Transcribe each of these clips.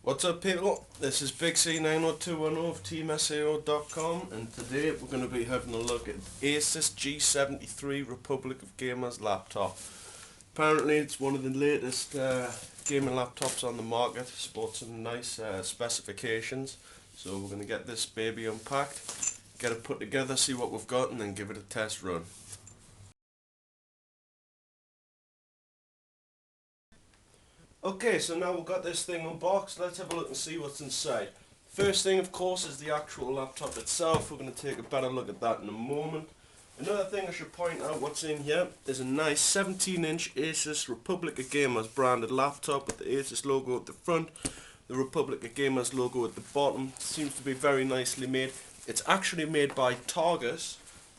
What's up people, this is Big C90210 of TeamSAO.com, and today we're going to be having a look at Asus G73 Republic of Gamers laptop. Apparently it's one of the latest gaming laptops on the market, sports some nice specifications. So we're going to get this baby unpacked, get it put together, see what we've got, and then give it a test run. Okay, so now we've got this thing unboxed, let's have a look and see what's inside. First thing, of course, is the actual laptop itself. We're going to take a better look at that in a moment. Another thing I should point out what's in here is a nice 17-inch Asus Republic of Gamers branded laptop with the Asus logo at the front, the Republic of Gamers logo at the bottom. Seems to be very nicely made. It's actually made by Targus,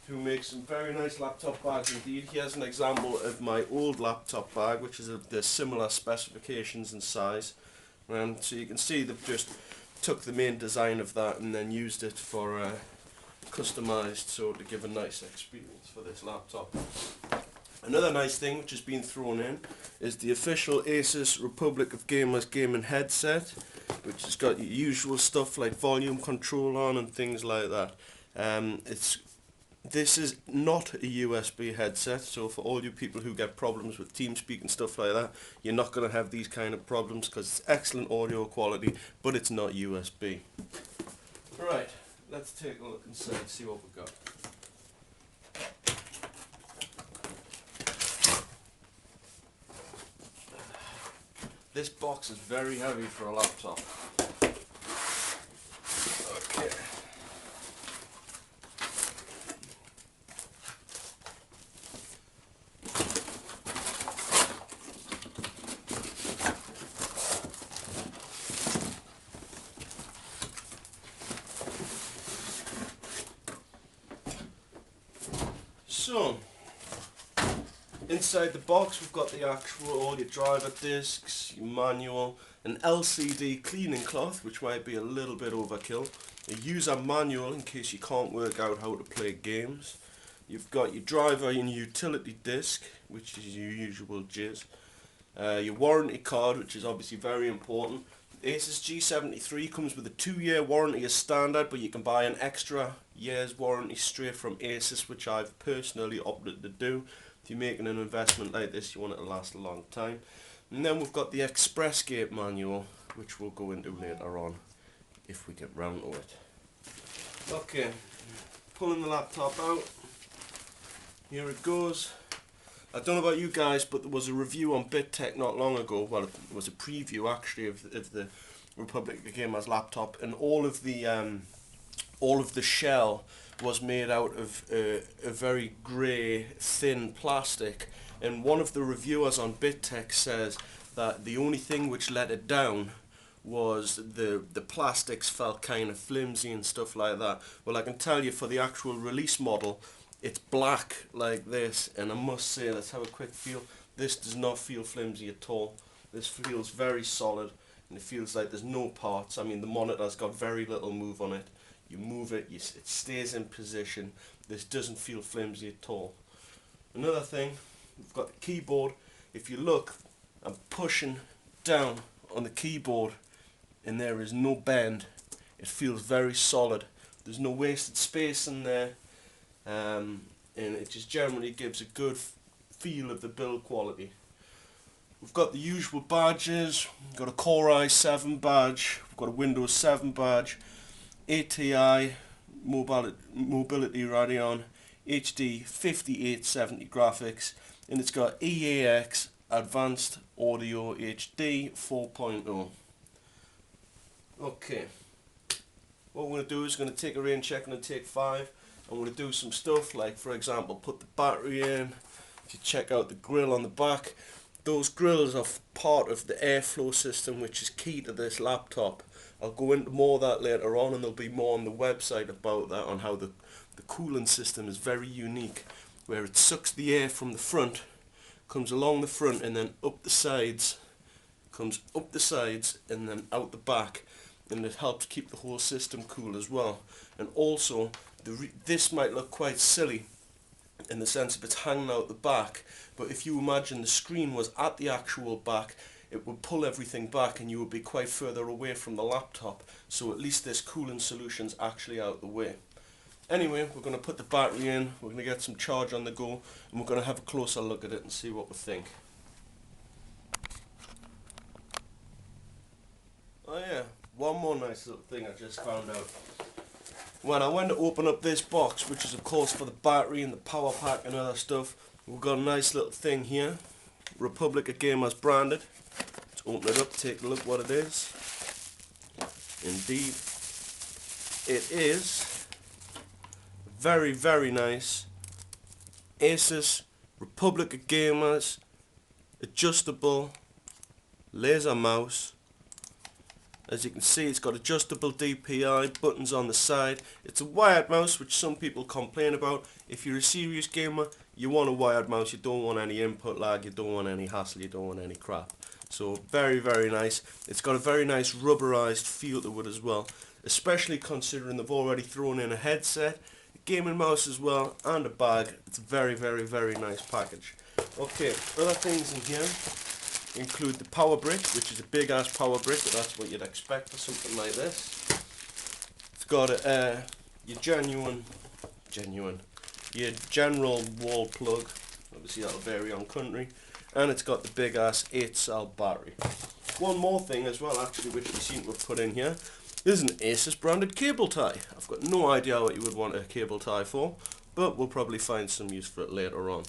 who makes some very nice laptop bags indeed. Here's an example of my old laptop bag, which is of the similar specifications and size. And so you can see they've just took the main design of that and then used it for customized, so to give a nice experience for this laptop. Another nice thing which has been thrown in is the official Asus Republic of Gamers gaming headset, which has got your usual stuff like volume control on and things like that. This is not a USB headset, so for all you people who get problems with TeamSpeak and stuff like that, you're not going to have these kind of problems because it's excellent audio quality, but it's not USB. Right, let's take a look inside, see what we've got. This box is very heavy for a laptop. Okay. So, inside the box we've got the actual, all your driver discs, your manual, an LCD cleaning cloth, which might be a little bit overkill, a user manual in case you can't work out how to play games. You've got your driver and utility disc, which is your usual jizz. Your warranty card, which is obviously very important. Asus G73 comes with a 2-year warranty as standard, but you can buy an extra year's warranty straight from Asus, which I've personally opted to do. If you're making an investment like this, you want it to last a long time. And then we've got the Express Gate manual, which we'll go into later on if we get round to it. Okay, pulling the laptop out. Here it goes. I don't know about you guys, but there was a review on BitTech not long ago. Well, it was a preview actually of the Republic of Gamers laptop, and all of the shell was made out of a very grey, thin plastic. And one of the reviewers on BitTech says that the only thing which let it down was the plastics felt kind of flimsy and stuff like that. Well, I can tell you for the actual release model, it's black like this, and I must say, let's have a quick feel. This does not feel flimsy at all. This feels very solid, and it feels like there's no parts. I mean, the monitor's got very little move on it. You move it, it stays in position. This doesn't feel flimsy at all. Another thing, we've got the keyboard. If you look, I'm pushing down on the keyboard, and there is no bend. It feels very solid. There's no wasted space in there. And it just generally gives a good feel of the build quality. We've got the usual badges. We've got a Core i7 badge, we've got a Windows 7 badge, ATI Mobility Radeon HD 5870 graphics, and it's got EAX Advanced Audio HD 4.0. Okay, what we're going to do is going to take a rain check and take 5. I'm going to do some stuff like, for example, put the battery in. If you check out the grill on the back, those grills are part of the airflow system, which is key to this laptop. I'll go into more of that later on, and there'll be more on the website about that, on how the cooling system is very unique, where it sucks the air from the front, comes along the front and then up the sides, comes up the sides and then out the back, and it helps keep the whole system cool as well. And also, this might look quite silly in the sense of it's hanging out the back, but if you imagine the screen was at the actual back, it would pull everything back and you would be quite further away from the laptop, so at least this cooling solution's actually out the way. Anyway, we're going to put the battery in, we're going to get some charge on the go, and we're going to have a closer look at it and see what we think. Oh yeah, one more nice little thing I just found out. When I went to open up this box, which is of course for the battery and the power pack and other stuff, we've got a nice little thing here, Republic of Gamers branded. Let's open it up, take a look what it is. Indeed, it is very, very nice Asus Republic of Gamers adjustable laser mouse. As you can see, it's got adjustable DPI, buttons on the side. It's a wired mouse, which some people complain about. If you're a serious gamer, you want a wired mouse. You don't want any input lag, you don't want any hassle, you don't want any crap. So very, very nice. It's got a very nice rubberized feel to it as well, especially considering they've already thrown in a headset, a gaming mouse as well, and a bag. It's a very, very, very nice package. Okay, other things in here include the power brick, which is a big ass power brick, but that's what you'd expect for something like this. It's got your your general wall plug, obviously that'll vary on country, and it's got the big ass 8-cell battery. One more thing as well actually, which we seem to have put in here, is an Asus branded cable tie. I've got no idea what you would want a cable tie for, but we'll probably find some use for it later on.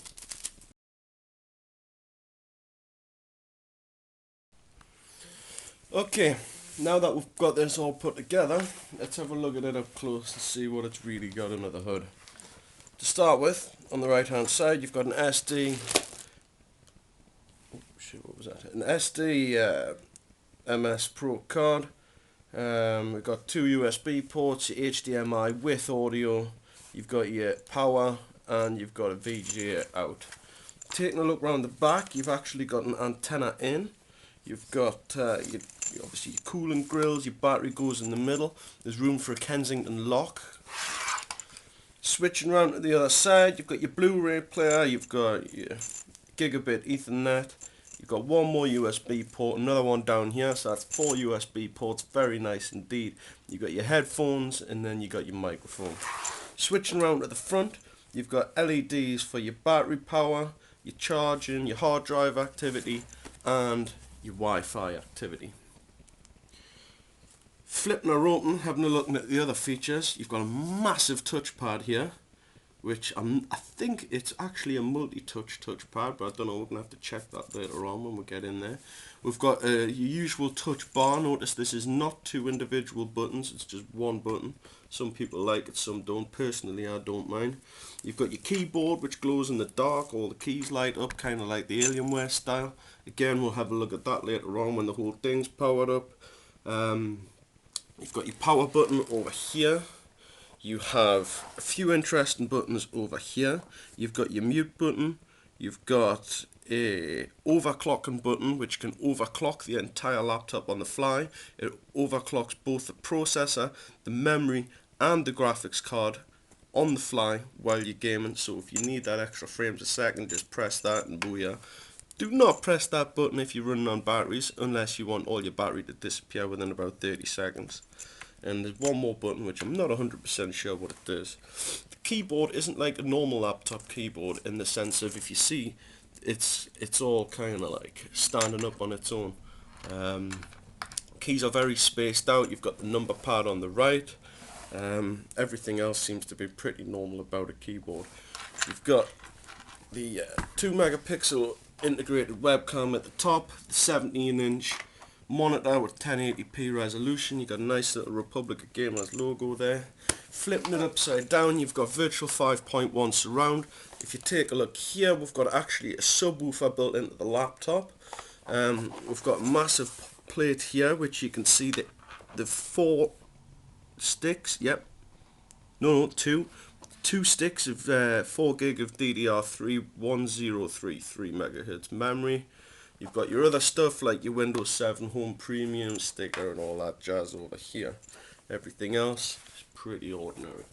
Okay, now that we've got this all put together, let's have a look at it up close and see what it's really got under the hood. To start with, on the right hand side, you've got an SD, an SD MS Pro card. We've got two USB ports, your HDMI with audio, you've got your power, and you've got a VGA out. Taking a look around the back, you've actually got an antenna in. You've got obviously your cooling grills, your battery goes in the middle, there's room for a Kensington lock. Switching around to the other side, you've got your Blu-ray player, you've got your gigabit Ethernet, you've got one more USB port, another one down here, so that's 4 USB ports, very nice indeed. You've got your headphones, and then you've got your microphone. Switching around to the front, you've got LEDs for your battery power, your charging, your hard drive activity, and your Wi-Fi activity. Flipping her open, having a look at the other features, you've got a massive touchpad here, which I think it's actually a multi-touch touchpad, but I don't know, we're going to have to check that later on when we get in there. We've got your usual touch bar. Notice this is not 2 individual buttons, it's just one button. Some people like it, some don't. Personally, I don't mind. You've got your keyboard, which glows in the dark, all the keys light up, kind of like the Alienware style. Again, we'll have a look at that later on when the whole thing's powered up. You've got your power button over here. You have a few interesting buttons over here. You've got your mute button. You've got a overclocking button, which can overclock the entire laptop on the fly. It overclocks both the processor, the memory, and the graphics card on the fly while you're gaming. So if you need that extra frames a second, just press that and booyah. Do not press that button if you're running on batteries, unless you want all your battery to disappear within about 30 seconds. And there's one more button which I'm not 100% sure what it does. The keyboard isn't like a normal laptop keyboard in the sense of, if you see, it's all kind of like standing up on its own. Keys are very spaced out. You've got the number pad on the right. Everything else seems to be pretty normal about a keyboard. You've got the 2 megapixel integrated webcam at the top, the 17-inch monitor with 1080p resolution. You've got a nice little Republic of Gamers logo there. Flipping it upside down, you've got virtual 5.1 surround. If you take a look here, we've got actually a subwoofer built into the laptop. We've got a massive plate here, which you can see the 4 sticks. Yep. No, 2 sticks of 4 gig of DDR3 1033 megahertz memory. You've got your other stuff like your Windows 7 Home Premium sticker and all that jazz over here. Everything else is pretty ordinary.